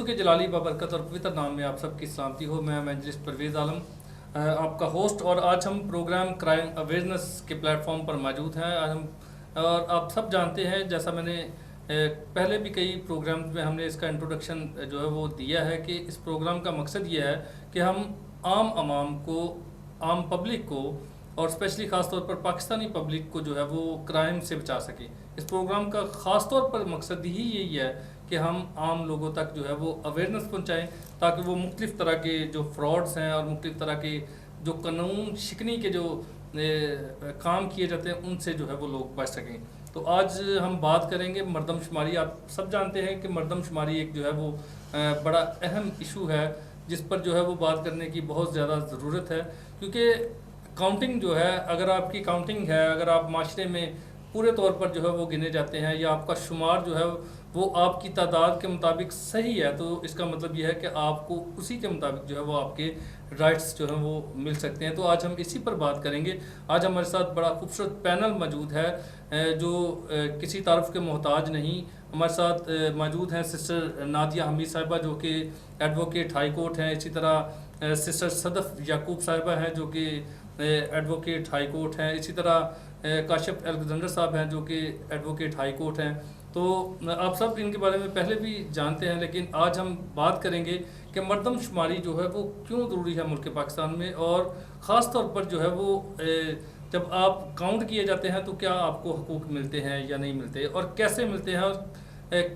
کے جلالی بابرکت اور پوتر نام میں آپ سب کی سلامتی ہو. میں ایونجلسٹ پرویز عالم آپ کا ہوسٹ، اور آج ہم پروگرام کرائم اویئرنیس کے پلیٹ فارم پر موجود ہیں. آج ہم اور آپ سب جانتے ہیں، جیسا میں نے پہلے بھی کئی پروگرامز میں ہم نے اس کا انٹروڈکشن جو ہے وہ دیا ہے کہ اس پروگرام کا مقصد یہ ہے کہ ہم عام عوام کو، عام پبلک کو، اور اسپیشلی خاص طور پر پاکستانی پبلک کو جو ہے وہ کرائم سے بچا سکیں. اس پروگرام کا خاص طور پر مقصد ہی یہی ہے کہ ہم عام لوگوں تک جو ہے وہ اویئرنیس پہنچائیں، تاکہ وہ مختلف طرح کے جو فراڈز ہیں اور مختلف طرح کے جو قانون شکنی کے جو کام کیے جاتے ہیں ان سے جو ہے وہ لوگ بچ سکیں. تو آج ہم بات کریں گے مردم شماری. آپ سب جانتے ہیں کہ مردم شماری ایک جو ہے وہ بڑا اہم ایشو ہے جس پر جو ہے وہ بات کرنے کی بہت زیادہ ضرورت ہے، کیونکہ کاؤنٹنگ جو ہے، اگر آپ کی کاؤنٹنگ ہے، اگر آپ معاشرے میں پورے طور پر جو ہے وہ گنے جاتے ہیں، یا آپ کا شمار جو ہے وہ آپ کی تعداد کے مطابق صحیح ہے، تو اس کا مطلب یہ ہے کہ آپ کو اسی کے مطابق جو ہے وہ آپ کے رائٹس جو ہیں وہ مل سکتے ہیں. تو آج ہم اسی پر بات کریں گے. آج ہمارے ساتھ بڑا خوبصورت پینل موجود ہے جو کسی تعارف کے محتاج نہیں. ہمارے ساتھ موجود ہیں سسٹر نادیہ حمید صاحبہ جو کہ ایڈوکیٹ ہائی کورٹ ہیں. اسی طرح سسٹر صدف یعقوب صاحبہ ہیں جو کہ ایڈوکیٹ ہائی کورٹ ہیں. اسی طرح کاشف الیگزینڈر صاحب ہیں جو کہ ایڈوکیٹ ہائی کورٹ ہیں. تو آپ سب ان کے بارے میں پہلے بھی جانتے ہیں، لیکن آج ہم بات کریں گے کہ مردم شماری جو ہے وہ کیوں ضروری ہے ملک پاکستان میں، اور خاص طور پر جو ہے وہ جب آپ کاؤنٹ کیے جاتے ہیں تو کیا آپ کو حقوق ملتے ہیں یا نہیں ملتے، اور کیسے ملتے ہیں اور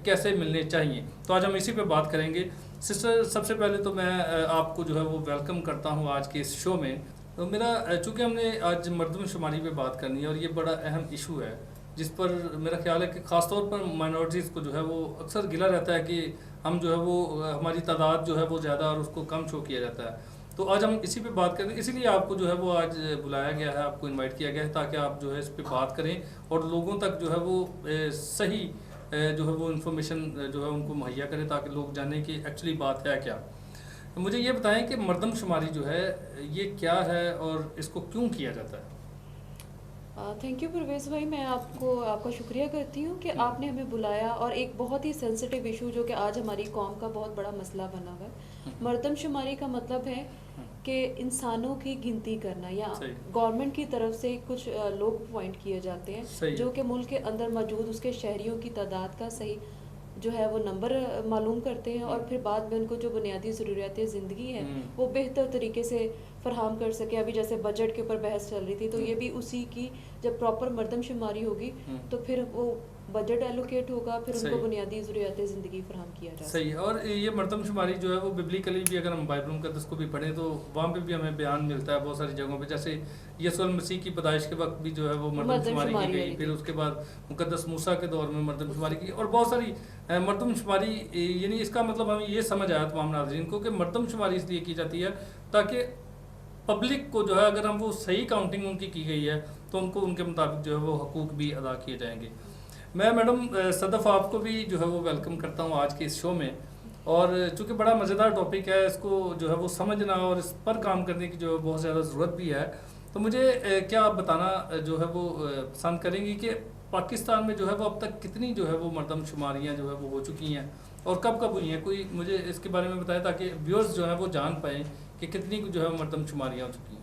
کیسے ملنے چاہیے. تو آج ہم اسی پہ بات کریں گے. سسٹر، سب سے پہلے تو میں آپ کو جو ہے وہ ویلکم کرتا ہوں آج کے اس شو میں. تو میرا چونکہ ہم نے آج مردم شماری پہ بات کرنی ہے اور یہ بڑا اہم ایشو ہے جس پر میرا خیال ہے کہ خاص طور پر مائنورٹیز کو جو ہے وہ اکثر گلہ رہتا ہے کہ ہم جو ہے وہ ہماری تعداد جو ہے وہ زیادہ اور اس کو کم شو کیا جاتا ہے. تو آج ہم اسی پہ بات کریں گے، اسی لیے آپ کو جو ہے وہ آج بلایا گیا ہے، آپ کو انوائٹ کیا گیا ہے تاکہ آپ جو ہے اس پہ بات کریں اور لوگوں تک جو ہے وہ صحیح جو ہے وہ انفارمیشن جو ہے ان کو مہیا کریں تاکہ لوگ جانیں کہ ایکچولی بات ہے کیا. مجھے یہ بتائیں کہ مردم شماری جو ہے یہ کیا ہے اور اس کو کیوں کیا جاتا ہے؟ تھینک یو پرویز بھائی. میں آپ کا شکریہ کرتی ہوں کہ آپ نے ہمیں بلایا، اور ایک بہت ہی سینسٹیو ایشو جو کہ آج ہماری قوم کا بہت بڑا مسئلہ بنا ہوا ہے. مردم شماری کا مطلب ہے کہ انسانوں کی گنتی کرنا، یا گورنمنٹ کی طرف سے کچھ لوگ اپوائنٹ کیے جاتے ہیں جو کہ ملک کے اندر موجود اس کے شہریوں کی تعداد کا صحیح جو ہے وہ نمبر معلوم کرتے ہیں، اور پھر بعد میں ان کو جو بنیادی ضروریات زندگی ہیں وہ بہتر طریقے سے فراہم کر سکے. ابھی جیسے بجٹ کے اوپر بحث چل رہی تھی، تو یہ بھی اسی کی جب پراپر مردم شماری ہوگی تو پھر وہ بجٹ ایلوکیٹ ہوگا، پھر ان کو بنیادی ضروریات زندگی فراہم کیا جائے. صحیح. اور یہ مردم شماری جو ہے وہ ببلیکلی بھی اگر ہم بائبل مقدس کو بھی پڑھیں تو وہاں پہ بھی ہمیں بیان ملتا ہے بہت ساری جگہوں پہ. جیسے یسوع المسیح کی پیدائش کے وقت بھی جو ہے وہ مردم شماری کی گئی، پھر اس کے بعد مقدس موسیٰ کے دور میں مردم شماری کی، اور بہت ساری مردم شماری. یعنی اس کا مطلب ہمیں یہ سمجھ آیا تمام ناظرین کو کہ مردم شماری اس لیے کی جاتی ہے تاکہ پبلک کو جو ہے اگر ہم وہ صحیح کاؤنٹنگ ان کی گئی ہے تو ان کو ان کے مطابق جو ہے وہ حقوق بھی ادا کیے جائیں گے. میں میڈم صدف آپ کو بھی جو ہے وہ ویلکم کرتا ہوں آج کے اس شو میں. اور چونکہ بڑا مزیدار ٹاپک ہے، اس کو جو ہے وہ سمجھنا اور اس پر کام کرنے کی جو ہے بہت زیادہ ضرورت بھی ہے. تو مجھے کیا آپ بتانا جو ہے وہ پسند کریں گی کہ پاکستان میں جو ہے وہ اب تک کتنی جو ہے وہ مردم شماریاں جو ہے وہ ہو چکی ہیں اور کب کب ہوئی ہیں؟ کوئی مجھے اس کے بارے میں بتائیں تاکہ ویورز جو ہیں وہ جان پائیں کہ کتنی جو ہے مردم شماریاں ہو چکی ہیں.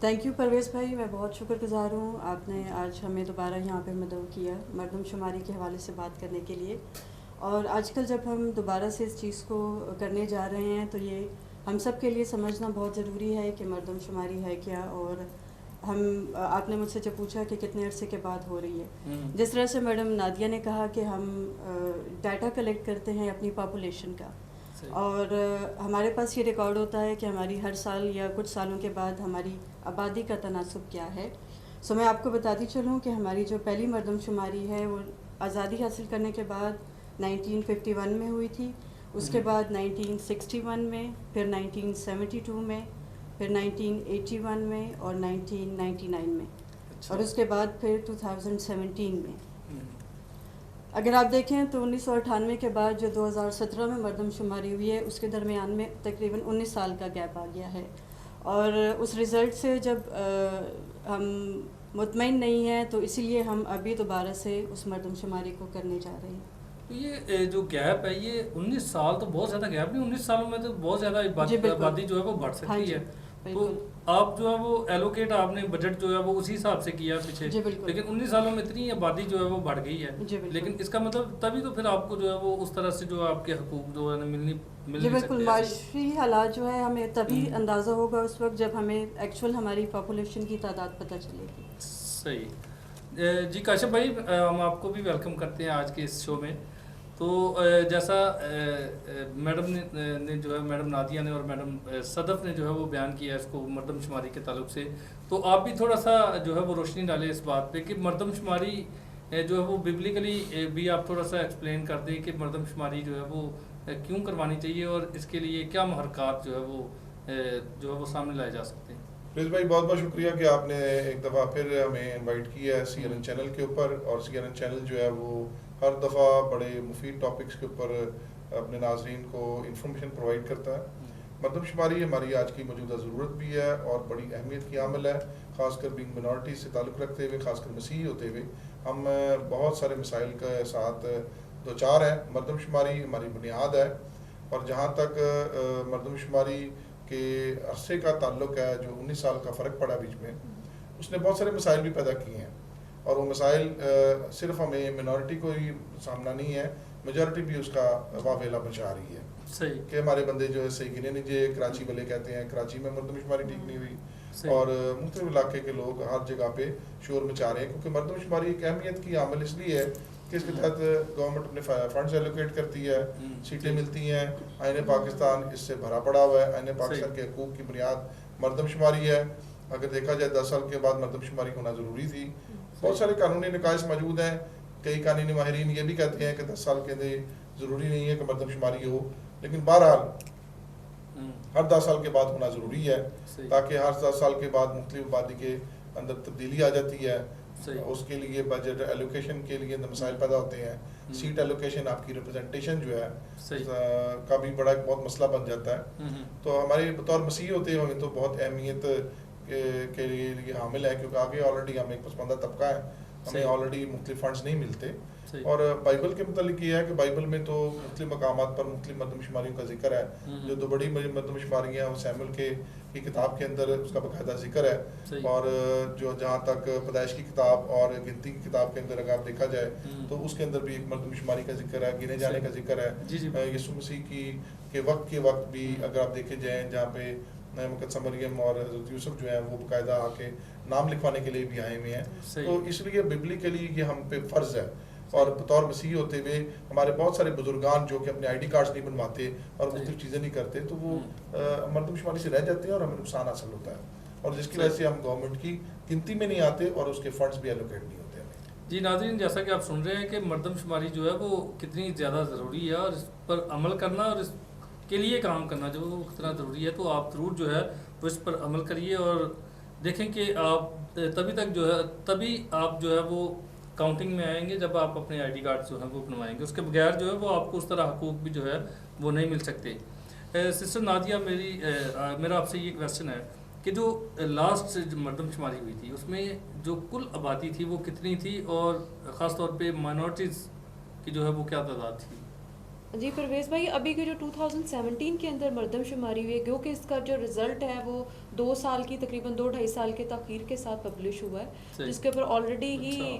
تھینک یو پرویز بھائی، میں بہت شکر گزار ہوں آپ نے آج ہمیں دوبارہ یہاں پہ مدعو کیا مردم شماری کے حوالے سے بات کرنے کے لیے. اور آج کل جب ہم دوبارہ سے اس چیز کو کرنے جا رہے ہیں تو یہ ہم سب کے لیے سمجھنا بہت ضروری ہے کہ مردم شماری ہے کیا. اور آپ نے مجھ سے جب پوچھا کہ کتنے عرصے کے بعد ہو رہی ہے، جس طرح سے میڈم نادیہ نے کہا کہ ہم ڈیٹا کلیکٹ کرتے ہیں اپنی پاپولیشن کا، اور ہمارے پاس یہ ریکارڈ ہوتا ہے کہ ہماری ہر سال یا کچھ سالوں کے بعد ہماری آبادی کا تناسب کیا ہے. سو میں آپ کو بتاتی چلوں کہ ہماری جو پہلی مردم شماری ہے وہ آزادی حاصل کرنے کے بعد 1951 میں ہوئی تھی، اس کے بعد 1961 میں، پھر 1972 میں، پھر 1981 میں اور 1999 میں، اور اس کے بعد پھر 2017 میں. اگر آپ دیکھیں تو 1998 کے بعد جو 2017 میں مردم شماری ہوئی ہے اس کے درمیان میں تقریباً 19 سال کا گیپ آ گیا ہے. اور اس رزلٹ سے جب ہم مطمئن نہیں ہیں تو اسی لیے ہم ابھی دوبارہ سے اس مردم شماری کو کرنے جا رہے ہیں. تو یہ جو گیپ ہے یہ 19 سال تو بہت زیادہ گیپ نہیں, 19 سالوں میں تو بہت زیادہ جی بالکل. آبادی جو ہے وہ بڑھ ہاں سکتی جی ہے. تو بالکل. آپ جو ہے وہ ایلوکیٹ آپ نے بجٹ جو ہے وہ اسی حساب سے کیا پیچھے, جی بالکل. لیکن 19 سالوں میں اتنی آبادی جو ہے وہ بڑھ گئی ہے. جی بالکل. لیکن اس کا مطلب تبھی تو پھر آپ کو جو ہے وہ اس طرح سے جو آپ کے حقوق جو ہے مل جی نہیں بالکل. سکتے. معاشی حالات جو ہے ہمیں تبھی اندازہ ہوگا اس وقت جب ہمیں ایکچوئل ہماری پاپولیشن کی تعداد پتہ چلے گی. صحیح. جی کاشف بھائی, ہم آپ کو بھی ویلکم کرتے ہیں آج کے اس شو میں. تو جیسا میڈم نے جو ہے میڈم نادیہ نے اور میڈم صدف نے جو ہے وہ بیان کیا اس کو مردم شماری کے تعلق سے, تو آپ بھی تھوڑا سا جو ہے وہ روشنی ڈالیں اس بات پہ کہ مردم شماری جو ہے وہ ببلیکلی بھی آپ تھوڑا سا ایکسپلین کر دیں کہ مردم شماری جو ہے وہ کیوں کروانی چاہیے اور اس کے لیے کیا محرکات جو ہے وہ سامنے لائے جا سکتے ہیں. پلیز بھائی بہت بہت شکریہ کہ آپ نے ایک دفعہ پھر ہمیں انوائٹ کیا ہے سی این این چینل کے اوپر, اور سی این این چینل جو ہے وہ ہر دفعہ بڑے مفید ٹاپکس کے اوپر اپنے ناظرین کو انفارمیشن پرووائڈ کرتا ہے. مردم شماری ہماری آج کی موجودہ ضرورت بھی ہے اور بڑی اہمیت کی عامل ہے, خاص کر بینگ منارٹی سے تعلق رکھتے ہوئے, خاص کر مسیحی ہوتے ہوئے ہم بہت سارے مسائل کے ساتھ دوچار ہیں. مردم شماری ہماری بنیاد ہے, اور جہاں تک مردم شماری کے عرصے کا تعلق ہے, جو 19 سال کا فرق پڑا بیچ میں, اس نے بہت سارے مسائل بھی پیدا کیے ہیں, اور وہ مسائل صرف ہمیں منارٹی کو ہی سامنا نہیں ہے, میجورٹی بھی اس کا واویلا بچا رہی ہے. صحیح. کہ ہمارے بندے جو ہے صحیح گنے نہیں جے, کراچی والے کہتے ہیں کراچی میں مردم شماری ٹھیک نہیں ہوئی, اور مختلف علاقے کے لوگ ہر جگہ پہ شور مچا رہے ہیں, کیونکہ مردم شماری ایک اہمیت کی عامل اس لیے ہے کہ اس کے تحت گورنمنٹ اپنے فنڈز ایلوکیٹ کرتی ہے, سیٹیں ملتی ہیں, آئین پاکستان اس سے بھرا پڑا ہوا ہے. آئین پاکستان کے حقوق کی بنیاد مردم شماری ہے. اگر دیکھا جائے 10 سال کے بعد مردم شماری ہونا ضروری تھی. بہت سارے قانونی نقائص موجود ہیں, کئی قانونی ماہرین یہ بھی کہتے ہیں کہ 10 سال کے اندر ضروری نہیں ہے کہ مردم شماری ہو, لیکن بہرحال ہر 10 سال کے بعد ہونا ضروری ہے, تاکہ ہر 10 سال کے بعد مختلف آبادی کے اندر تبدیلی آ جاتی ہے. اس کے لیے بجٹ ایلوکیشن کے لیے مسائل پیدا ہوتے ہیں, سیٹ ایلوکیشن آپ کی ریپرزنٹیشن جو ہے کا بھی بڑا بہت مسئلہ بن جاتا ہے. تو ہمارے بطور مسیحی ہوتے ہوئے تو بہت اہمیت کے لیے حامل ہے, کیونکہ آگے آلریڈی ہم ایک پسماندہ طبقہ ہے, ہمیں آلریڈی مختلف فنڈز نہیں ملتے. اور بائبل کے متعلق یہ ہے کہ بائبل میں تو مختلف مقامات پر مختلف مردم شماریوں کا ذکر ہے. جو 2 بڑی مردم شماریاں ہیں وہ سیموئیل کی کتاب کے اندر اس کا باقاعدہ ذکر ہے, اور جو جہاں تک پیدائش کی کتاب اور گنتی کی کتاب کے اندر اگر آپ دیکھا جائے تو اس کے اندر بھی ایک مردم شماری کا ذکر ہے, گنے جانے کا ذکر ہے. یسوع مسیح کے وقت بھی اگر آپ دیکھے جائیں جہاں پہ مقدسہ مریم اور حضرت یوسف جو ہیں وہ باقاعدہ آ کے نام لکھوانے کے لیے بھی آئے ہوئے ہیں. تو اس لیے ببلیکلی یہ ہم پہ فرض ہے, اور بطور مسیحی ہوتے ہوئے ہمارے بہت سارے بزرگان جو کہ اپنے آئی ڈی کارڈز نہیں بنواتے اور مختلف چیزیں نہیں کرتے, تو وہ مردم شماری سے رہ جاتے ہیں اور ہمیں نقصان حاصل ہوتا ہے, اور جس کی وجہ سے ہم گورنمنٹ کی گنتی میں نہیں آتے اور اس کے فنڈز بھی ایلوکیٹ نہیں ہوتے ہیں. جی ناظرین, جیسا کہ آپ سن رہے ہیں کہ مردم شماری جو ہے وہ کتنی زیادہ ضروری ہے, اور اس پر عمل کرنا اور اس کے لیے کام کرنا جو وہ کتنا ضروری ہے. تو آپ ضرور جو ہے وہ اس پر عمل کریے, اور دیکھیں کہ آپ تبھی آپ جو ہے وہ کاؤنٹنگ میں آئیں گے جب آپ اپنے آئی ڈی کارڈ جو ہیں وہ بنوائیں گے. اس کے بغیر جو ہے وہ آپ کو اس طرح حقوق بھی جو ہے وہ نہیں مل سکتے. سسٹر نادیہ, میرا آپ سے یہ کویسچن ہے کہ جو لاسٹ مردم شماری ہوئی تھی اس میں جو کل آبادی تھی وہ کتنی تھی, اور خاص طور پہ مائنورٹیز کی جو ہے وہ کیا تعداد تھی؟ جی پرویز بھائی, ابھی کے جو 2017 کے اندر مردم شماری ہوئی ہے, کیونکہ اس کا جو رزلٹ ہے وہ 2 سال کی تقریباً 2-2.5 سال کے تاخیر کے ساتھ پبلش ہوا ہے, جس کے اوپر آلریڈی ہی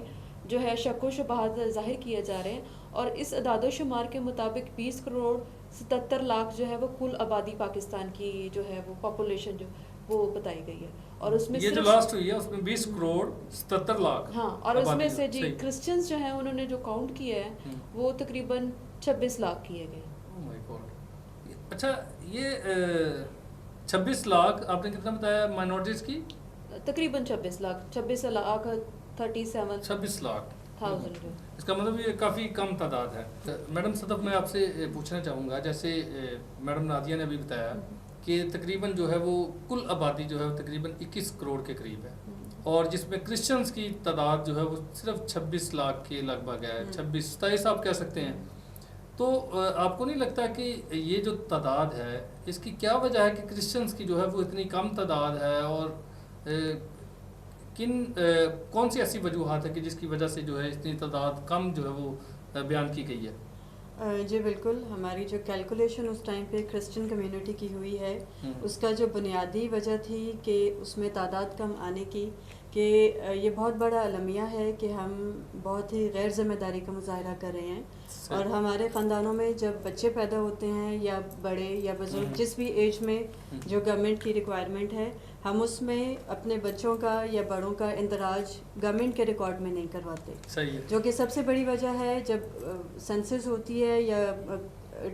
جو ہے شک و شبہات ظاہر کیے جا رہے ہیں. اور اس اعداد و شمار کے مطابق 20 کروڑ 77 لاکھ جو ہے وہ کل آبادی پاکستان کی جو ہے وہ پاپولیشن جو وہ بتائی گئی ہے. اور اس میں یہ جو لاسٹ ہوئی ہے اس میں 20 کروڑ 77 لاکھ, ہاں, اور اس میں سے جی کرسچنز جو ہیں انہوں نے جو کاؤنٹ کیا ہے وہ تقریباً 26 لاکھ کیے گئے. اوہ مائی گاڈ. اچھا, یہ 26 لاکھ آپ نے کتنا بتایا مائنورٹیز کی؟ تقریباً 26 لاکھ 26 لاکھ 26 لاکھ. اس کا مطلب یہ کافی کم تعداد ہے. میڈم صدف, میں آپ سے پوچھنا چاہوں گا, جیسے میڈم نادیہ نے ابھی بتایا کہ تقریباً جو ہے وہ کل آبادی جو ہے وہ تقریباً 21 کروڑ کے قریب ہے, اور جس میں کرسچنز کی تعداد جو ہے وہ صرف 26 لاکھ کے لگ بھگ ہے, 27 آپ کہہ سکتے ہیں. تو آپ کو نہیں لگتا کہ یہ جو تعداد ہے اس کی کیا وجہ ہے کہ کرسچنز کی جو ہے وہ اتنی کم تعداد ہے, اور کون سی ایسی وجوہات ہے کہ جس کی وجہ سے جو ہے اتنی تعداد کم جو ہے وہ بیان کی گئی ہے؟ جی بالکل، ہماری جو کیلکولیشن اس ٹائم پہ کرسچن کمیونٹی کی ہوئی ہے، اس کا جو بنیادی وجہ تھی کہ اس میں تعداد کم آنے کی، کہ یہ بہت بڑا المیہ ہے کہ ہم بہت ہی غیر ذمہ داری کا مظاہرہ کر رہے ہیں، اور ہمارے خاندانوں میں جب بچے پیدا ہوتے ہیں یا بڑے یا بزرگ جس بھی ایج میں جو گورنمنٹ کی ریکوائرمنٹ ہے، ہم اس میں اپنے بچوں کا یا بڑوں کا اندراج گورنمنٹ کے ریکارڈ میں نہیں کرواتے، جو کہ سب سے بڑی وجہ ہے۔ جب سینسس ہوتی ہے یا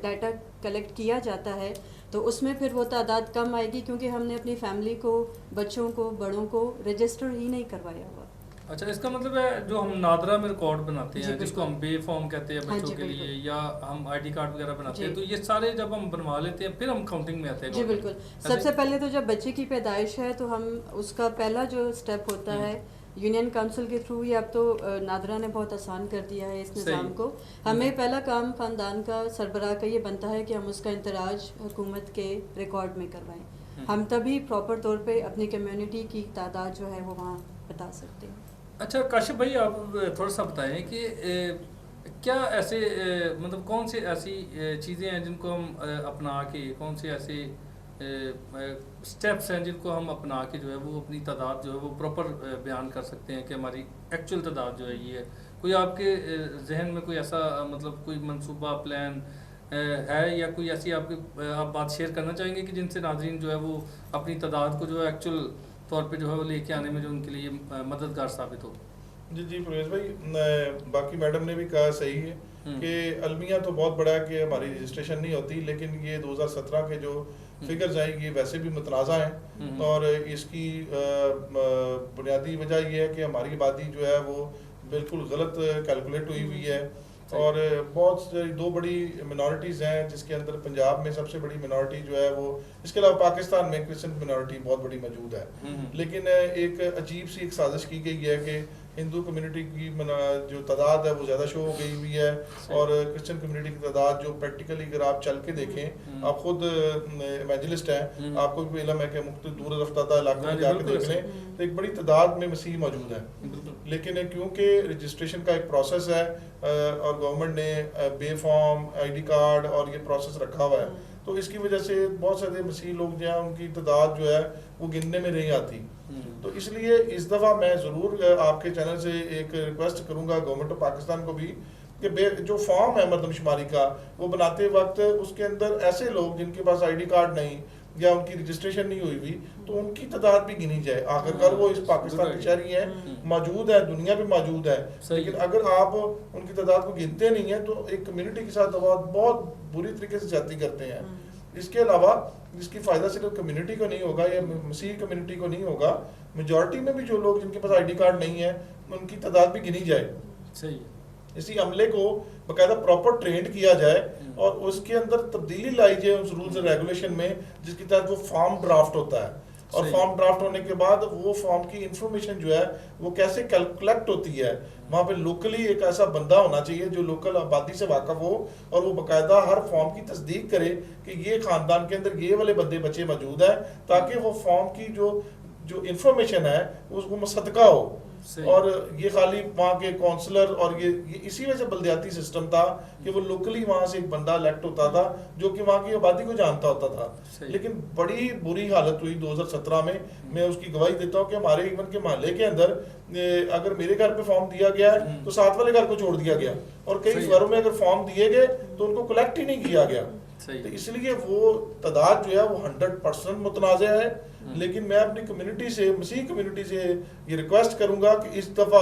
ڈیٹا کلیکٹ کیا جاتا ہے تو اس میں پھر وہ تعداد کم آئے گی، کیونکہ ہم نے اپنی فیملی کو، بچوں کو، بڑوں کو رجسٹر ہی نہیں کروایا ہوا۔ اچھا، اس کا مطلب ہے جو ہم نادرا میں ریکارڈ بناتے ہیں جس کو ہم بے فارم کہتے ہیں بچوں کے لیے، یا ہم آئی ڈی کارڈ وغیرہ بناتے ہیں، تو یہ سارے جب ہم بنوا لیتے ہیں پھر ہم کاؤنٹنگ میں آتے ہیں؟ جی بالکل، سب سے پہلے تو جب بچے کی پیدائش ہے تو ہم اس کا پہلا جو سٹیپ ہوتا ہے یونین کونسل کے تھرو، یہ اب تو نادرا نے بہت آسان کر دیا ہے اس نظام کو، ہمیں پہلا کام خاندان کا سربراہ کا یہ بنتا ہے کہ ہم اس کا اندراج حکومت کے ریکارڈ میں کروائیں، ہم تبھی پراپر طور پہ اپنی کمیونٹی کی تعداد جو ہے وہ وہاں بتا سکتے ہیں۔ اچھا کاشف بھائی، آپ تھوڑا سا بتائیں کہ کیا ایسے مطلب کون سی ایسی چیزیں ہیں جن کو ہم اپنا کے، کون سے ایسے اسٹیپس ہیں جن کو ہم اپنا کے جو ہے وہ اپنی تعداد جو ہے وہ پراپر بیان کر سکتے ہیں کہ ہماری ایکچوئل تعداد جو ہے یہ ہے؟ کوئی آپ کے ذہن میں کوئی ایسا مطلب کوئی منصوبہ پلان ہے، یا کوئی ایسی آپ بات شیئر کرنا چاہیں گے کہ جن سے ناظرین جو ہے وہ اپنی تعداد کو جو ہے ایکچوئل طور پہ جو ہے وہ لے کے آنے میں جو ان کے لیے مددگار ثابت ہو؟ جی پرویز بھائی، باقی میڈم نے بھی کہا صحیح ہے کہ المیہ تو بہت بڑا ہے کہ ہماری رجسٹریشن نہیں ہوتی، لیکن یہ 2017 کے جو فگرز ہیں یہ ویسے بھی متنازع ہیں، اور اس کی بنیادی وجہ یہ ہے کہ ہماری آبادی جو ہے وہ بالکل غلط کیلکولیٹ ہوئی ہے، اور بہت دو بڑی منورٹیز ہیں جس کے اندر پنجاب میں سب سے بڑی منورٹی جو ہے وہ، اس کے علاوہ پاکستان میں کرسچن منورٹی بہت بڑی موجود ہے، لیکن ایک عجیب سی ایک سازش کی گئی ہے کہ ہندو کمیونٹی کی جو تعداد ہے وہ زیادہ شو ہو گئی ہوئی ہے، اور کرسچن کمیونٹی کی تعداد جو پریکٹیکلی اگر آپ چل کے دیکھیں، آپ خود ایونجلسٹ ہیں، آپ کو بھی علم ہے کہ مختلف دور رفتہ علاقوں میں جا کے دیکھ لیں تو ایک بڑی تعداد میں مسیح موجود ہیں، لیکن کیونکہ رجسٹریشن کا ایک پروسیس ہے اور گورنمنٹ نے بے فارم آئی ڈی کارڈ اور یہ پروسیس رکھا ہوا ہے، تو اس کی وجہ سے بہت سارے مسیح لوگ جو ہیں ان کی تعداد جو ہے وہ گننے میں نہیں آتی، تو اس لیے اس دفعہ میں ضرور آپ کے چینل سے ایک ریکویسٹ کروں گا گورنمنٹ آف پاکستان کو بھی کہ جو فارم ہے مردم شماری کا وہ بناتے وقت اس کے اندر ایسے لوگ جن کے پاس آئی ڈی کارڈ نہیں یا ان کی رجسٹریشن نہیں ہوئی ہوئی تو ان کی تعداد بھی گنی جائے، آخرکار وہ اس پاکستان کی شہری ہیں، موجود ہے، دنیا پہ موجود ہے، لیکن اگر آپ ان کی تعداد کو گنتے نہیں ہیں تو ایک کمیونٹی کے ساتھ بہت بری طریقے سے زیادتی کرتے ہیں۔ اس کے علاوہ اس کی فائدہ صرف کمیونٹی کو نہیں ہوگا یا مسیحی کمیونٹی کو نہیں ہوگا، میجورٹی میں بھی جو لوگ جن کے پاس آئی ڈی کارڈ نہیں ہے ان کی تعداد بھی گنی جائے، اسی عملے کو باقاعدہ پراپر ٹرینڈ کیا جائے اور اس کے اندر تبدیلی لائی جائے اس رولز اینڈ ریگولیشن میں، جس کے تحت وہ فارم ڈرافٹ ہوتا ہے، اور فارم ڈرافٹ ہونے کے بعد وہ فارم کی انفارمیشن جو ہے وہ کیسے کلیکٹ ہوتی ہے، وہاں پہ لوکلی ایک ایسا بندہ ہونا چاہیے جو لوکل آبادی سے واقف ہو اور وہ باقاعدہ ہر فارم کی تصدیق کرے کہ یہ خاندان کے اندر یہ والے بندے بچے موجود ہیں، تاکہ وہ فارم کی جو انفارمیشن ہے اس کو مصدقہ ہو، اور یہ خالی وہاں کے کونسلر اور یہ اسی وجہ سے بلدیاتی سسٹم تھا کہ وہ لوکلی وہاں سے ایک بندہ الیکٹ ہوتا تھا جو کہ وہاں کی آبادی کو جانتا ہوتا تھا، لیکن بڑی بری حالت ہوئی 2017 میں اس کی گواہی دیتا ہوں کہ ہمارے ایون کے محلے کے اندر اگر میرے گھر پہ فارم دیا گیا ہے تو ساتھ والے گھر کو چھوڑ دیا گیا، اور کئی گھروں میں اگر فارم دیے گئے تو ان کو کلیکٹ ہی نہیں کیا گیا، تو اس لیے وہ تعداد جو ہے وہ 100% متنازع ہے، لیکن میں اپنی کمیونٹی سے، مسیح کمیونٹی سے یہ ریکویسٹ کروں گا کہ اس دفعہ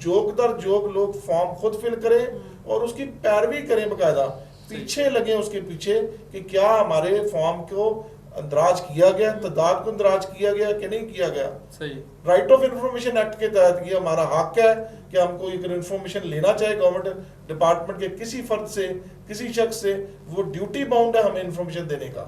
جوگ در جوگ لوگ فارم خود فل کریں اور اس کی پیروی کریں، باقاعدہ پیچھے لگیں اس کے پیچھے کہ کیا ہمارے فارم کو اندراج کیا گیا، تعداد کو اندراج کیا گیا کہ نہیں کیا گیا۔ رائٹ آف انفارمیشن ایکٹ کے تحت یہ ہمارا حق ہے کہ ہم کو اگر انفارمیشن لینا چاہے گورنمنٹ ڈپارٹمنٹ کے کسی فرد سے، کسی شخص سے، وہ ڈیوٹی باؤنڈ ہے ہمیں انفارمیشن دینے کا،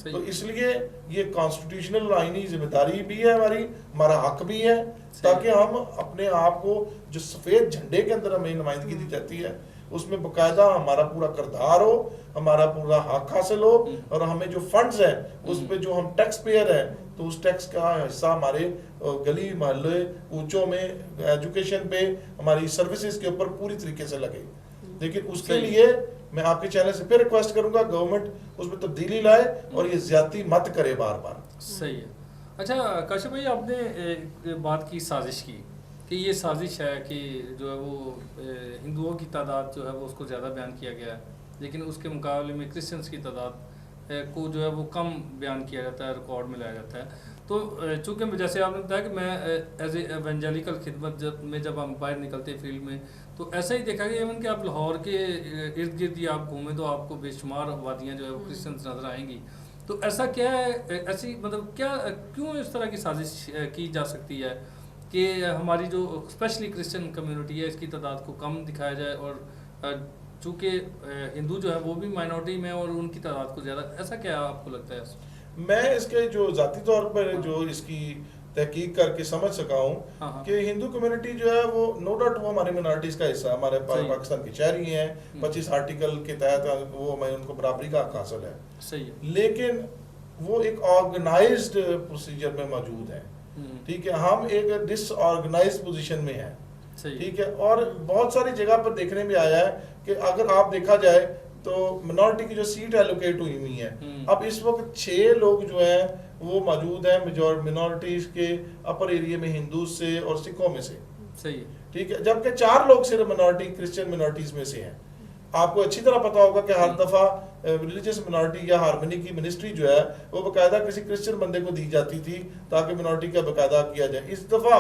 تو اس لیے یہ کانسٹیٹیوشنل آئینی ذمہ داری بھی ہے ہمارا حق بھی ہے، تاکہ ہم اپنے آپ کو جو سفید جھنڈے کے اندر ہمیں نمائندگی دی جاتی ہے اس میں باقاعدہ ہمارا پورا کردار ہو، ہمارا پورا حق حاصل ہو، اور ہمیں جو فنڈز ہیں اس پہ جو ہم ٹیکس پیئر ہیں تو اس ٹیکس کا حصہ ہمارے گلی محلے کوچوں میں، ایجوکیشن پہ، ہماری سروسز کے اوپر پوری طریقے سے لگے۔ لیکن اس کے لیے میں آپ کے چینل سے پھر ریکویسٹ کروں گا گورنمنٹ اس میں تبدیلی لائے اور یہ زیادتی مت کرے بار بار. صحیح ہے. اچھا کاشف بھائی آپ نے ایک بات کی سازش کی کہ یہ سازش ہے کہ جو ہے وہ ہندوؤں کی تعداد جو ہے وہ اس کو زیادہ بیان کیا گیا ہے لیکن اس کے مقابلے میں کرسچنس کی تعداد کو جو ہے وہ کم بیان کیا جاتا ہے, ریکارڈ میں لایا جاتا ہے. تو چونکہ جیسے آپ نے بتایا کہ میں ایز اے ایونجیلیکل خدمت جب ہم باہر نکلتے ہیں فیلڈ میں تو ایسا ہی دیکھا گیا ایون کہ آپ لاہور کے ارد گرد ہی آپ گھومیں تو آپ کو بے شمار آبادیاں جو ہے وہ کرسچنس نظر آئیں گی. تو ایسا کیا ہے, ایسی مطلب کیا کیوں اس طرح کی سازش کی جا سکتی ہے کہ ہماری جو اسپیشلی کرسچن کمیونٹی ہے اس کی تعداد کو کم دکھایا جائے اور چونکہ ہندو جو ہے وہ بھی مائنورٹی میں اور ان کی تعداد کو زیادہ, ایسا کیا آپ کو لگتا ہے؟ میں اس کے جو ذاتی طور پر جو اس کی تحقیق کر کے سمجھ سکا ہوں کہ ہندو کمیونٹی جو ہے وہ نو ڈاؤٹ وہ ہماری منارٹیز کا حصہ, ہمارے پاکستان کے شہری ہیں, 25 آرٹیکل کے تحت وہ ہمیں ان کو برابری کا حق حاصل ہے. صحیح ہے. لیکن وہ ایک آرگنائزڈ پروسیجر میں موجود ہیں. ٹھیک ہے, ہم ایک ڈس آرگنائزڈ پوزیشن میں ہیں. ٹھیک ہے, اور بہت ساری جگہ پر دیکھنے میں آیا ہے کہ اگر آپ دیکھا جائے تو منارٹی کی جو سیٹ ایلوکیٹ ہوئی ہوئی ہیں, اب اس وقت 6 لوگ جو ہیں وہ موجود ہیں منارٹیز کے اپر ایریا میں, ہندوز سے اور سکھوں میں سے. صحیح. ٹھیک ہے, جبکہ 4 لوگ صرف منارٹی کرسچن منارٹیز میں سے ہیں. آپ کو اچھی طرح پتا ہوگا کہ ہر دفعہ ریلیجیس منارٹی یا ہارمنی کی منسٹری جو ہے وہ باقاعدہ کسی کرسچن بندے کو دی جاتی تھی تاکہ منارٹی کا باقاعدہ کیا جائے. اس دفعہ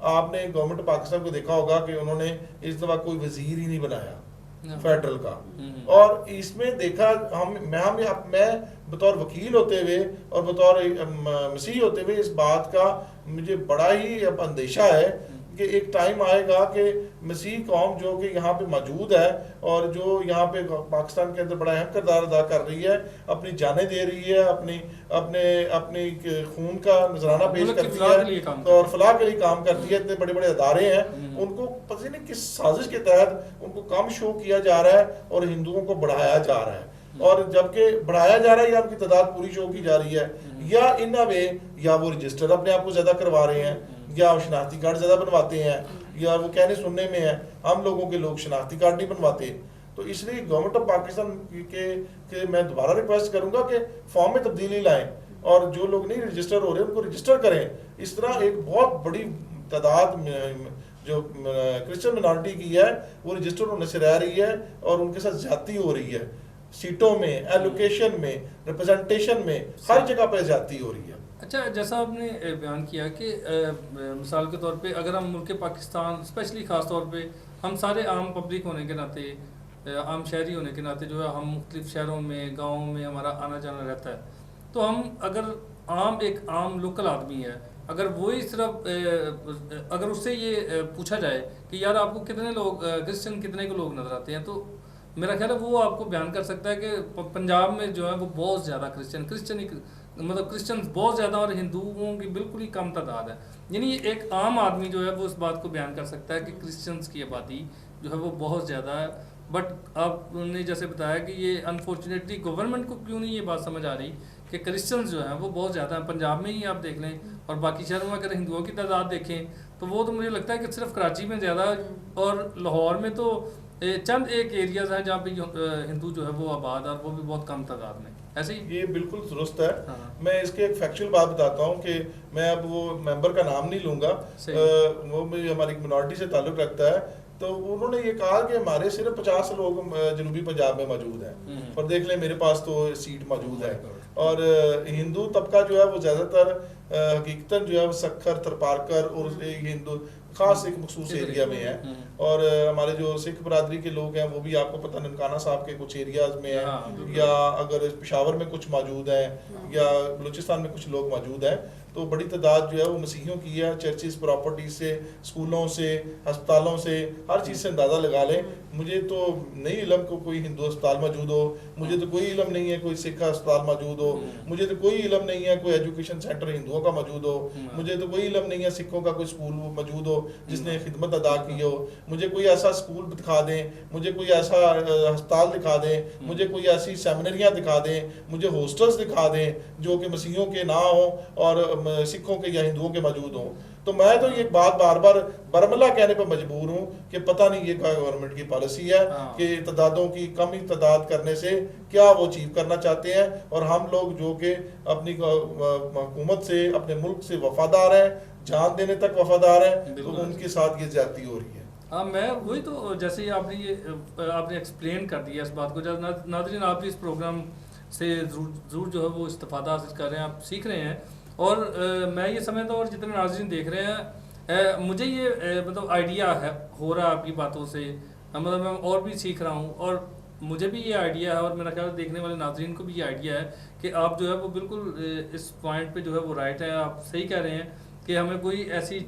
آپ نے گورنمنٹ پاکستان کو دیکھا ہوگا کہ انہوں نے اس دفعہ کوئی وزیر ہی نہیں بنایا فیڈرل کا, اور اس میں دیکھا میں بطور وکیل ہوتے ہوئے اور بطور مسیح ہوتے ہوئے اس بات کا مجھے بڑا ہی اب اندیشہ ہے کہ ایک ٹائم آئے گا کہ مسیح قوم جو کہ یہاں پہ موجود ہے اور جو یہاں پہ پاکستان کے اندر بڑا اہم کردار ادا کر رہی ہے, اپنی جانیں دے رہی ہے, اپنی خون کا نذرانہ پیش کرتی ہے اور فلاح کے لیے کام کرتی ہے, اتنے بڑے بڑے ادارے ہیں, ان کو پتہ نہیں کس سازش کے تحت ان کو کم شو کیا جا رہا ہے اور ہندوؤں کو بڑھایا جا رہا ہے. اور جبکہ بڑھایا جا رہا ہے یا ان کی تعداد پوری شو کی جا رہی ہے, یا ان اے وے یا وہ رجسٹر اپنے آپ کو زیادہ کروا رہے ہیں, یا شناختی کارڈ زیادہ بنواتے ہیں, یا وہ کہنے سننے میں ہیں ہم لوگوں کے لوگ شناختی کارڈ نہیں بنواتے. تو اس لیے گورنمنٹ آف پاکستان کے میں دوبارہ ریکویسٹ کروں گا کہ فارم میں تبدیلی لائیں اور جو لوگ نہیں رجسٹر ہو رہے ان کو رجسٹر کریں. اس طرح ایک بہت بڑی تعداد جو کرسچن منارٹی کی ہے وہ رجسٹر ہونے سے رہ رہی ہے اور ان کے ساتھ زیادتی ہو رہی ہے, سیٹوں میں, ایلوکیشن میں, ریپرزنٹیشن میں, ہر جگہ پہ زیادتی ہو رہی ہے. اچھا, جیسا آپ نے بیان کیا کہ مثال کے طور پہ اگر ہم ملک پاکستان اسپیشلی خاص طور پہ ہم سارے عام پبلک ہونے کے ناطے, عام شہری ہونے کے ناطے جو ہے ہم مختلف شہروں میں گاؤں میں ہمارا آنا جانا رہتا ہے, تو ہم اگر ایک عام لوکل آدمی ہے, اگر وہی صرف اگر اس سے یہ پوچھا جائے کہ یار آپ کو کتنے لوگ کرسچن کتنے کو لوگ نظر آتے ہیں, تو میرا خیال ہے وہ آپ کو بیان کر سکتا ہے کہ پنجاب میں جو ہے وہ بہت زیادہ کرسچن بہت زیادہ اور ہندوؤں کی بالکل ہی کم تعداد ہے. یعنی ایک عام آدمی جو ہے وہ اس بات کو بیان کر سکتا ہے کہ کرسچنس کی آبادی جو ہے وہ بہت زیادہ ہے. بٹ آپ نے جیسے بتایا کہ یہ انفارچونیٹلی گورنمنٹ کو کیوں نہیں یہ بات سمجھ آ رہی کہ کرسچنز جو ہیں وہ بہت زیادہ ہیں. پنجاب میں ہی آپ دیکھ لیں اور باقی شہروں میں اگر ہندوؤں کی تعداد دیکھیں تو وہ تو مجھے لگتا ہے کہ صرف کراچی میں زیادہ اور لاہور میں تو چند ایک ایریاز ہیں جہاں پہ ہندو جو ہے وہ آباد اور وہ بھی بہت کم تعداد میں. ایسے ہی یہ بالکل درست ہے. میں اس کے ایک فیکچوئل بات بتاتا ہوں کہ میں اب وہ ممبر کا نام نہیں لوں گا, وہ ہماری منارٹی سے تعلق رکھتا ہے, تو انہوں نے یہ کہا کہ ہمارے صرف 50 لوگ جنوبی پنجاب میں موجود ہیں, اور دیکھ لیں میرے پاس تو سیٹ موجود ہے. اور ہندو طبقہ جو ہے وہ زیادہ تر حقیقتاً جو ہے وہ سکھر, تھرپارکر اور ہندو خاص ایک مخصوص ایریا میں ہے. اور ہمارے جو سکھ برادری کے لوگ ہیں وہ بھی آپ کو پتہ ننکانہ صاحب کے کچھ ایریاز میں ہیں, یا اگر پشاور میں کچھ موجود ہیں, یا بلوچستان میں کچھ لوگ موجود ہیں. تو بڑی تعداد جو ہے وہ مسیحیوں کی ہے. چرچز, پراپرٹیز سے, اسکولوں سے, ہسپتالوں سے, ہر چیز سے اندازہ لگا لیں. مجھے تو نہیں علم کو کوئی ہندو اسپتال موجود ہو, مجھے تو کوئی علم نہیں ہے کوئی سکھ اسپتال موجود ہو, مجھے تو کوئی علم نہیں ہے کوئی ایجوکیشن سینٹر ہندوؤں کا موجود ہو, مجھے تو کوئی علم نہیں ہے سکھوں کا کوئی اسکول موجود ہو جس نے خدمت ادا کی ہو. مجھے کوئی ایسا اسکول دکھا دیں, مجھے کوئی ایسا ہسپتال دکھا دیں, مجھے کوئی ایسی سیمنریاں دکھا دیں, مجھے ہاسٹلس دکھا دیں جو کہ مسیحیوں کے نہ ہوں اور سکھوں کے یا ہندوؤں کے موجود ہوں. تو میں تو یہ بات بار بار برملا کہنے پہ مجبور ہوں کہ پتہ نہیں یہ گورنمنٹ کی پالیسی ہے کہ تعدادوں کی کمی تعداد کرنے سے کیا وہ اچیو کرنا چاہتے ہیں، اور ہم لوگ جو کہ اپنی حکومت سے اپنے ملک سے وفادار ہیں، جان دینے تک وفادار ہیں، تو ان کے ساتھ یہ زیادتی ہو رہی ہے۔ ہاں میں وہی تو جیسے آپ نے ایکسپلین کر دیا اس بات کو، جب ناظرین آپ بھی اس پروگرام سے ضرور جو ہے وہ استفادہ حاصل کر رہے ہیں، آپ سیکھ رہے ہیں، اور میں یہ سمجھتا ہوں اور جتنے ناظرین دیکھ رہے ہیں مجھے یہ مطلب آئیڈیا ہے ہو رہا ہے آپ کی باتوں سے، مطلب میں اور بھی سیکھ رہا ہوں، اور مجھے بھی یہ آئیڈیا ہے اور میرا خیال دیکھنے والے ناظرین کو بھی یہ آئیڈیا ہے کہ آپ جو ہے وہ بالکل اس پوائنٹ پہ جو ہے وہ رائٹ ہے، آپ صحیح کہہ رہے ہیں کہ ہمیں کوئی ایسے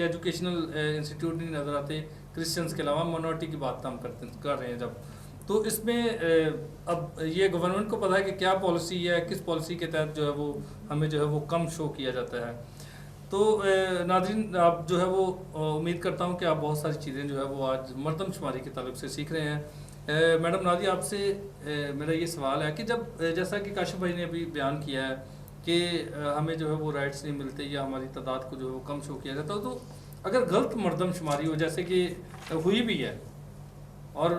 ایجوکیشنل انسٹیٹیوٹ نہیں نظر آتے کرسچنس کے علاوہ، مائنورٹی کی بات ہم کر رہے ہیں جب، تو اس میں اب یہ گورنمنٹ کو پتہ ہے کہ کیا پالیسی ہے، کس پالیسی کے تحت جو ہے وہ ہمیں جو ہے وہ کم شو کیا جاتا ہے۔ تو ناظرین آپ جو ہے وہ امید کرتا ہوں کہ آپ بہت ساری چیزیں جو ہے وہ آج مردم شماری کے تعلق سے سیکھ رہے ہیں۔ میڈم نادیہ آپ سے میرا یہ سوال ہے کہ جب جیسا کہ کاشف بھائی نے ابھی بیان کیا ہے کہ ہمیں جو ہے وہ رائٹس نہیں ملتے یا ہماری تعداد کو جو ہے وہ کم شو کیا جاتا ہے، تو اگر غلط مردم شماری ہو جیسے کہ ہوئی بھی ہے، اور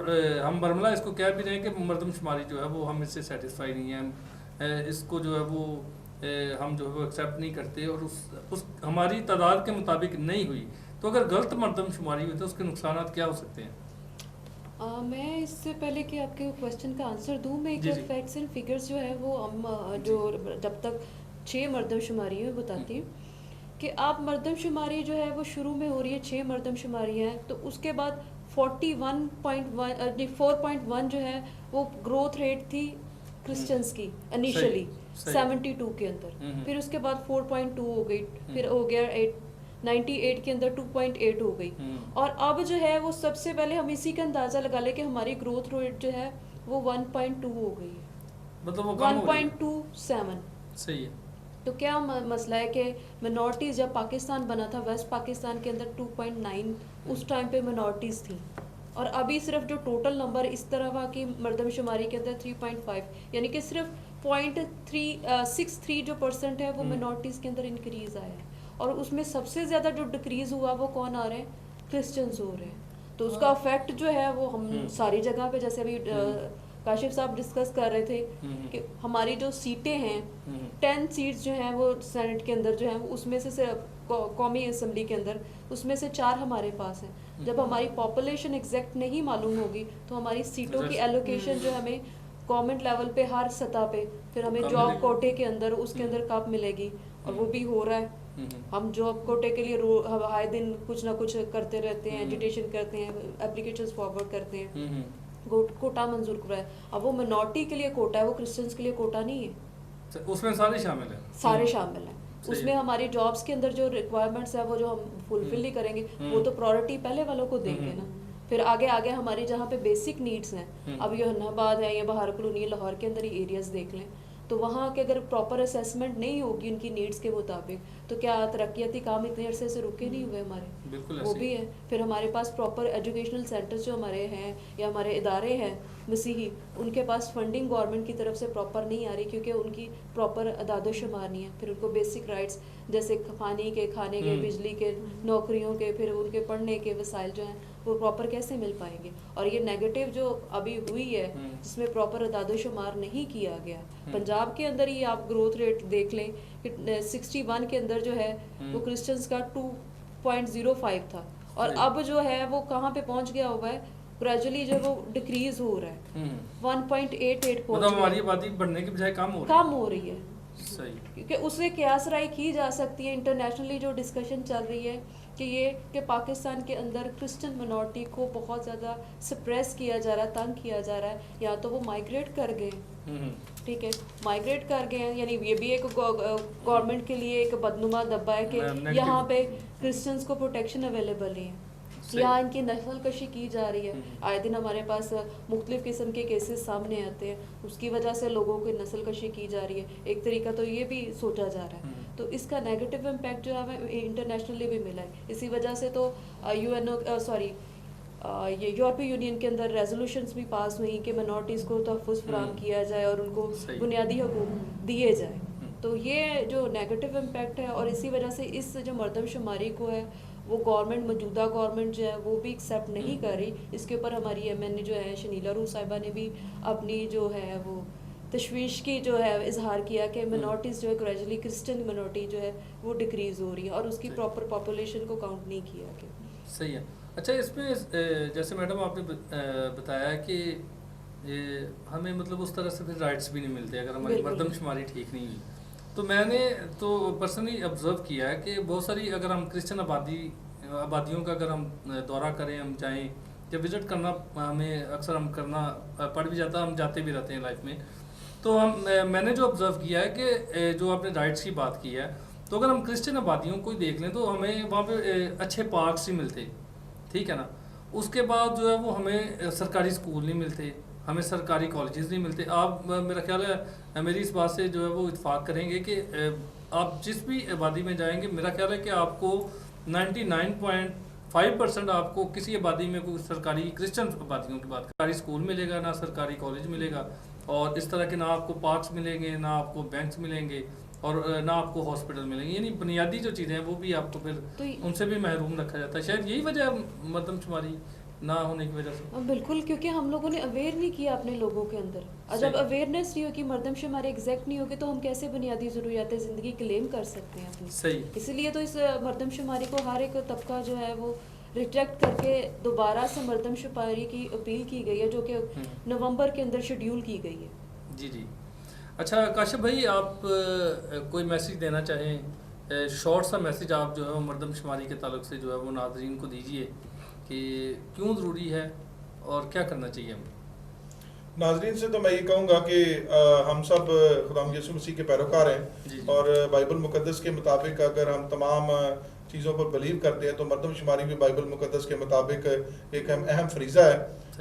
ہم برملا اس کو کہہ بھی رہے ہیں کہ مردم شماری جو ہے وہ ہم اس سے سیٹسفائی نہیں ہیں، اس کو جو ہے وہ ہم جو ہے وہ ایکسیپٹ نہیں کرتے، اور اس ہماری تعداد کے مطابق نہیں ہوئی، تو اگر غلط مردم شماری ہوئی تو اس کے نقصانات کیا ہو سکتے ہیں؟ میں اس سے پہلے کہ آپ کے کویسچن کا آنسر دوں، میں ایک جی فیکٹس اینڈ فگرز جو ہے وہ ہم جو جب تک 6 مردم شماری ہے بتاتی ہوں کہ آپ مردم شماری جو ہے وہ شروع میں ہو رہی ہے 6 مردم شماری ہیں، تو اس کے بعد 4.1 جو ہے وہ گروتھ ریٹ تھی کرسچنس کی انیشلی 72 کے اندر، پھر اس کے بعد 4.2 ہو گئی، پھر ہو گیا 98 کے اندر 2.8 ہو گئی، اور اب جو ہے وہ سب سے پہلے ہم اسی کا اندازہ لگا لیں کہ ہماری گروتھ ریٹ جو ہے وہ 1.2 ہو گئی ہے، مطلب وہ 1.27۔ صحیح ہے۔ تو کیا مسئلہ ہے کہ منورٹیز جب پاکستان بنا تھا ویسٹ پاکستان کے اندر 2.9 اس ٹائم پہ منورٹیز تھیں، اور ابھی صرف جو ٹوٹل نمبر اس طرح ہوا کہ مردم شماری کے اندر 3.5، یعنی کہ صرف 0.63 جو % ہے وہ منورٹیز کے اندر انکریز آیا ہے، اور اس میں سب سے زیادہ جو ڈکریز ہوا وہ کون آ رہے ہیں؟ کرسچنز ہو رہے ہیں، تو اس کا افیکٹ جو ہے وہ ہم ساری جگہ پہ، جیسے ابھی کاشف صاحب ڈسکس کر رہے تھے کہ ہماری جو سیٹیں ہیں 10 سیٹس جو ہیں وہ سینٹ کے اندر جو ہیں اس میں سے قومی اسمبلی کے اندر اس میں سے 4 ہمارے پاس ہیں۔ جب ہماری پاپولیشن ایگزیکٹ نہیں معلوم ہوگی تو ہماری سیٹوں کی ایلوکیشن جو ہمیں گورنمنٹ لیول پہ ہر سطح پہ پھر ہمیں جاب کوٹے کے اندر اس کے اندر کب ملے گی، اور وہ بھی ہو رہا ہے۔ ہم جاب کوٹے کے لیے آئے دن کچھ نہ کچھ کرتے رہتے ہیں، ایجوٹیشن کرتے ہیں، اپلیکیشنز فارورڈ کرتے ہیں، کوٹا منظور کرا ہے۔ اب وہ منورٹی کے لیے کوٹا ہے، وہ کرسچنس کے لیے کوٹا نہیں ہے، اس میں سارے شامل ہیں، سارے شامل ہیں۔ اس میں ہماری جابس کے اندر جو ریکوائرمنٹس ہیں وہ جو ہم فلفل نہیں کریں گے وہ تو پرائورٹی پہلے والوں کو دیں گے نا، پھر آگے آگے ہماری جہاں پہ بیسک نیڈس ہیں، اب یہ جہان آباد ہے یا بہار کلونی ہے، لاہور کے اندر ہی ایریاز دیکھ لیں، تو وہاں کے اگر پراپر اسیسمنٹ نہیں ہوگی ان کی نیڈس کے مطابق تو کیا ترقیاتی کام اتنے عرصے سے رکے نہیں ہوئے ہمارے، وہ بھی ہے۔ پھر ہمارے پاس پراپر ایجوکیشنل سینٹرز جو ہمارے ہیں یا ہمارے ادارے ہیں مسیحی، ان کے پاس فنڈنگ گورنمنٹ کی طرف سے پراپر نہیں آ رہی کیونکہ ان کی پراپر اعداد و شمار نہیں ہے۔ پھر ان کو بیسک رائٹس جیسے پانی کے، کھانے کے، بجلی کے، نوکریوں کے، پھر ان کے پڑھنے کے وسائل جو ہیں وہ پراپر کیسے مل پائیں گے؟ اور یہ نیگیٹو جو ابھی ہوئی ہے جس میں پراپر اعداد و شمار نہیں کیا گیا، پنجاب کے اندر ہی آپ گروتھ ریٹ دیکھ لیں کہ 61 کے اندر جو ہے وہ کرسچنس کا 2.05 تھا، اور اب جو ہے وہ کہاں پہ پہنچ گیا ہوا ہے، گریجولی جو وہ ڈکریز ہو رہا ہے، 1.88 پہنچ گیا، ہماری آبادی بڑھنے کی بجائے کم ہو رہی ہے۔ صحیح، کیونکہ اس سے قیاس رائے کی جا سکتی ہے، انٹرنیشنلی جو ڈسکشن چل رہی ہے کہ یہ کہ پاکستان کے اندر کرسچن منورٹی کو بہت زیادہ سپریس کیا جا رہا ہے، تنگ کیا جا رہا ہے، یا تو وہ مائگریٹ کر گئے، ٹھیک ہے، مائگریٹ کر گئے ہیں، یعنی یہ بھی ایک گورنمنٹ کے لیے ایک بدنما دبا ہے کہ یہاں پہ کرسچنس کو پروٹیکشن اویلیبل نہیں ہے، یہاں ان کی نسل کشی کی جا رہی ہے، آئے دن ہمارے پاس مختلف قسم کے کیسز سامنے آتے ہیں، اس کی وجہ سے لوگوں کی نسل کشی کی جا رہی ہے، ایک طریقہ تو یہ بھی سوچا جا رہا ہے، تو اس کا نیگیٹو امپیکٹ جو ہے ہمیں انٹرنیشنلی بھی ملا ہے۔ اسی وجہ سے تو یہ یورپی یونین کے اندر ریزولوشنز بھی پاس ہوئی کہ منورٹیز کو تحفظ فراہم کیا جائے اور ان کو بنیادی حقوق دیے جائیں۔ تو یہ جو نیگیٹو امپیکٹ ہے، اور اسی وجہ سے اس جو مردم شماری کو ہے وہ گورنمنٹ، موجودہ گورنمنٹ جو ہے وہ بھی ایکسیپٹ نہیں کر رہی. اس کے اوپر ہماری ایم این اے جو ہے شنیلا روح صاحبہ نے بھی اپنی جو ہے وہ تشویش کی جو ہے اظہار کیا کہ منورٹیز جو ہے گریجولی کرسچن منورٹی جو ہے وہ ڈکریز ہو رہی ہے، اور اس کی پراپر پاپولیشن کو کاؤنٹ نہیں کیا گیا. صحیح ہے. اچھا اس میں جیسے میڈم آپ نے بتایا کہ ہمیں مطلب اس طرح سے پھر رائٹس بھی نہیں ملتے اگر ہماری مردم شماری ٹھیک نہیں ہوئی. تو میں نے تو پرسنلی آبزرو کیا ہے کہ بہت ساری اگر ہم کرسچن آبادیوں کا اگر ہم دورہ کریں، ہم جائیں یا وزٹ کرنا ہمیں اکثر ہم کرنا پڑ بھی جاتا ہے، ہم جاتے بھی رہتے ہیں لائف میں. تو میں نے جو آبزرو کیا ہے کہ جو آپ نے رائٹس کی بات کی ہے، تو اگر ہم کرسچن آبادیوں کو ہی دیکھ لیں تو ہمیں وہاں پہ اچھے پارکس ہی ملتے، ٹھیک ہے نا. اس کے بعد جو ہے وہ ہمیں سرکاری اسکول نہیں ملتے، ہمیں سرکاری کالجز نہیں ملتے. آپ میرا خیال ہے میری اس بات سے جو ہے وہ اتفاق کریں گے کہ آپ جس بھی آبادی میں جائیں گے، میرا خیال ہے کہ آپ کو 99.5% آپ کو کسی آبادی میں کوئی سرکاری کرسچن آبادیوں کی بات سرکاری اسکول ملے گا، نہ سرکاری کالج ملے گا، اور اس طرح کے نہ آپ کو پارکس ملیں گے، نہ آپ کو بینکس ملیں گے، اور نہ آپ کو ہاسپٹل ملیں گے. یعنی بنیادی جو چیزیں ہیں وہ بھی آپ کو پھر ان سے بھی محروم رکھا جاتا ہے. شاید یہی وجہ ہے مردم شماری نہ ہونے کی وجہ سے. بالکل، کیونکہ ہم لوگوں نے اویئر نہیں کیا اپنے لوگوں کے اندر. اور جب اویئرنیس نہیں ہوگی، مردم شماری ایگزیکٹ نہیں ہوگی، تو ہم کیسے بنیادی ضروریات زندگی کلیم کر سکتے ہیں اپنی. صحیح. اسی لیے تو اس مردم شماری کو ہر ایک طبقہ جو ہے وہ ریجیکٹ کر کے دوبارہ سے مردم شماری کی اپیل کی گئی ہے، جو کہ نومبر کے اندر شیڈیول کی گئی ہے. جی جی. اچھا کاشف بھائی، آپ کوئی میسیج دینا چاہیں، شارٹ سا میسیج آپ جو ہے وہ مردم شماری کے تعلق سے جو ہے وہ ناظرین کو دیجیے کہ کیوں ضروری ہے اور کیا کرنا چاہیے ہمیں. ناظرین سے تو میں یہ کہوں گا کہ ہم سب خدا یسوع مسیح کے پیروکار ہیں، اور بائبل مقدس کے مطابق اگر ہم تمام چیزوں پر بلیو کرتے ہیں تو مردم شماری بھی بائبل مقدس کے مطابق ایک اہم فریضہ ہے.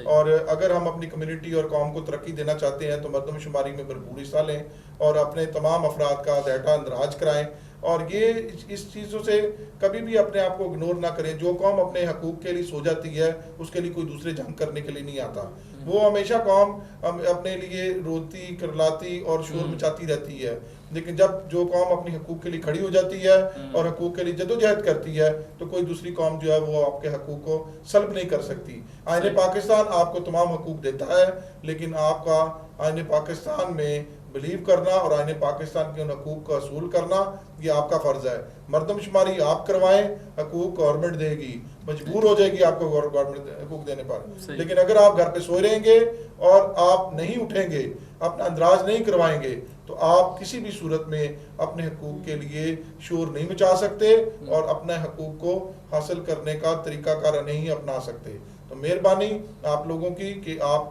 اور اگر ہم اپنی کمیونٹی اور قوم کو ترقی دینا چاہتے ہیں تو مردم شماری میں بھرپور حصہ لیں اور اپنے تمام افراد کا ڈیٹا اندراج کرائیں. اور یہ اس چیزوں سے کبھی بھی اپنے آپ کو اگنور نہ کریں. جو قوم اپنے حقوق کے لیے سو جاتی ہے اس کے لیے کوئی دوسرے جنگ کرنے کے لیے نہیں آتا. وہ ہمیشہ قوم اپنے لیے روتی کرلاتی اور شور مچاتی رہتی ہے، لیکن جب جو قوم اپنی حقوق کے لیے کھڑی ہو جاتی ہے اور حقوق کے لیے جدوجہد کرتی ہے تو کوئی دوسری قوم جو ہے وہ آپ کے حقوق کو سلب نہیں کر سکتی. آئین پاکستان آپ کو تمام حقوق دیتا ہے، لیکن آپ کا آئین پاکستان میں بلیو کرنا اور آئین پاکستان کے ان حقوق کا اصول کرنا یہ آپ کا فرض ہے. مردم شماری آپ کروائیں، حقوق گورنمنٹ دے گی، مجبور ہو جائے گی آپ کو گورنمنٹ حقوق دینے پر. لیکن اگر آپ گھر پہ سوئے رہیں گے اور آپ نہیں اٹھیں گے، اپنا اندراج نہیں کروائیں گے، تو آپ کسی بھی صورت میں اپنے حقوق کے لیے شور نہیں مچا سکتے اور اپنے حقوق کو حاصل کرنے کا طریقہ کار نہیں اپنا سکتے. تو مہربانی آپ لوگوں کی کہ آپ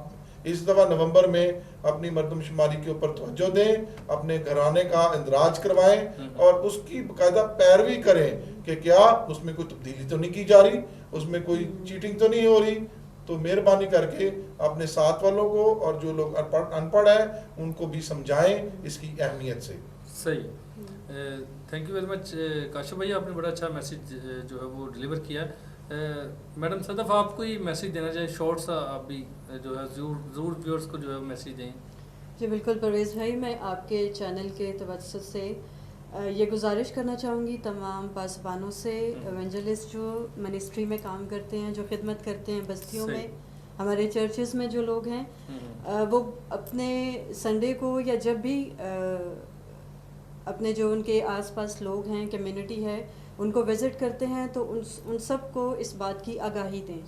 اس دفعہ نومبر میں اپنی مردم شماری کے اوپر توجہ دیں، اپنے گھرانے کا اندراج کروائیں اور اس کی باقاعدہ پیروی کریں کہ کیا اس میں کوئی تبدیلی تو نہیں کی جا رہی، اس میں کوئی چیٹنگ تو نہیں ہو رہی. تو مہربانی کر کے اپنے ساتھ والوں کو اور جو لوگ ان پڑھ ہیں ان کو بھی سمجھائیں اس کی اہمیت سے. صحیح. Thank you very much Kashif بھائی، آپ نے بڑا اچھا میسیج جو ہے وہ ڈلیور کیا. میڈم صدف، آپ کوئی میسیج دینا چاہیں شارٹ سا، آپ بھی جو ہے ضرور ویورز کو جو ہے میسیج دیں. جی بالکل پرویز بھائی، میں آپ کے چینل کے توسط سے یہ گزارش کرنا چاہوں گی تمام پاسبانوں سے، ایونجلسٹ جو منسٹری میں کام کرتے ہیں، جو خدمت کرتے ہیں بستیوں میں، ہمارے چرچز میں جو لوگ ہیں، وہ اپنے سنڈے کو یا جب بھی اپنے جو ان کے آس پاس لوگ ہیں، کمیونٹی ہے، ان کو وزٹ کرتے ہیں تو ان سب کو اس بات کی آگاہی دیں.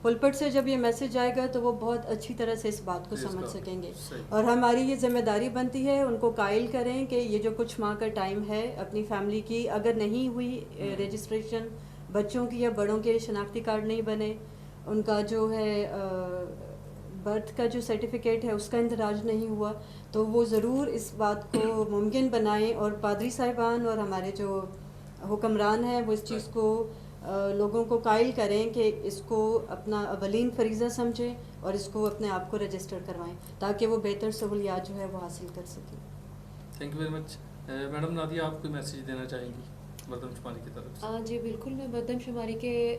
پلپٹ سے جب یہ میسج آئے گا تو وہ بہت اچھی طرح سے اس بات کو سمجھ سکیں گے. اور ہماری یہ ذمہ داری بنتی ہے ان کو قائل کریں کہ یہ جو کچھ ماہ کا ٹائم ہے اپنی فیملی کی، اگر نہیں ہوئی رجسٹریشن، بچوں کی یا بڑوں کے شناختی کارڈ نہیں بنے، ان کا جو ہے برتھ کا جو سرٹیفکیٹ ہے اس کا اندراج نہیں ہوا، تو وہ ضرور اس بات کو ممکن بنائیں. اور پادری صاحبان اور ہمارے جو حکمران ہیں وہ اس چیز کو لوگوں کو قائل کریں کہ اس کو اپنا اولین فریضہ سمجھیں اور اس کو اپنے آپ کو رجسٹر کروائیں تاکہ وہ بہتر سہولیات جو ہے وہ حاصل کر سکیں. Thank you very much. Madam Nadia, آپ کوئی میسیج دینا چاہیں گی مردم شماری کی طرف سے؟ جی بالکل، میں مردم شماری کے